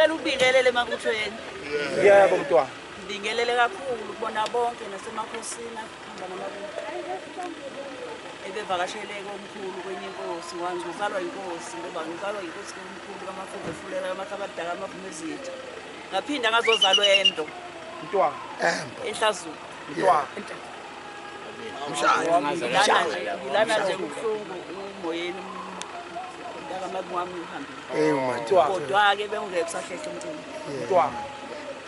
ngicela ubingelele emabuthweni. Yebo mntwana. Ngibingelele kakhulu ukubona bonke nasemakhosini ahamba namabutho. Ebevakashele komkhulu kwenye inkosi, ngizalwa inkosi ngoba ngizalwa inkosi komkhulu kaMafunze efulela amakhabadala amavumezitha. Ngaphinda ngazozalwa endo. Mntwana. Enhlazulu. Mntwana. Ngilana nje kubuhlungu umoyeni umntaka wami uhambile. Kodwa-ke bengeke kusahlehle umcimbi. Mntwana.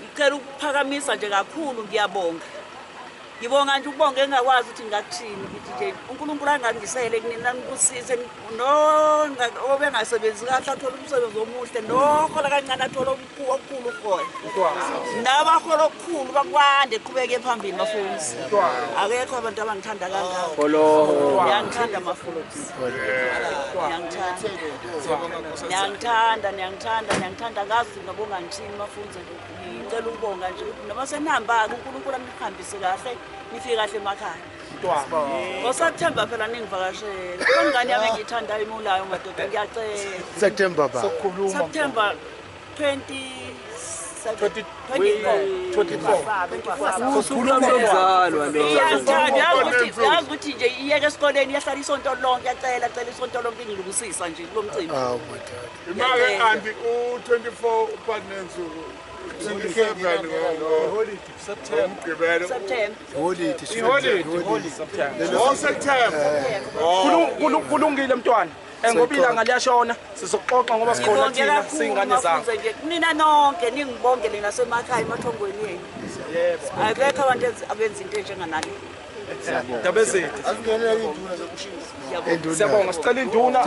Ngicela ukuphakamisa nje kakhulu ngiyabonga. Ngibonga nje ukubonga engakwazi ukuthi ngakuthini ukuthi nje uNkulunkulu angandisele kunina ngikusize obengasebenzi kahle athola umsebenzi omuhle nohola kancane athola okukhulu khona. Nabahola okukhulu bakwande qhubeke phambili Mafunze. Akekho abantu abangithanda kangako. Ngiyangithanda Mafunze. Ngiyangithanda ngazi ngabonga ngithini Mafunze. Ngicela ukubonga nje noma senihamba uNkulunkulu anihambise kahle nifike kahle emakhaya. NgoSeptember phela ningivakashela. Ingane yami engiyithandayo imulayo madoda ngiyacela. September ba. September 24. Yazi ukuthi nje iyeke esikoleni yahlala isonto lonke yacela isonto lonke ingilungisisa nje kulo mcimbi. Imali anti u24 uPartners 27 September. Kulungile mntwana. Ngoba ilanga liyashona sizoxoxa ngoba sikhona thina singane zakho. Nina nonke ningibongele nasemakhaya emathongweni yenu. Yebo. Akekho abantu abenza into enjenganale. Dabezithu. Asingenele induna zokushisa. Siyabonga sicela induna.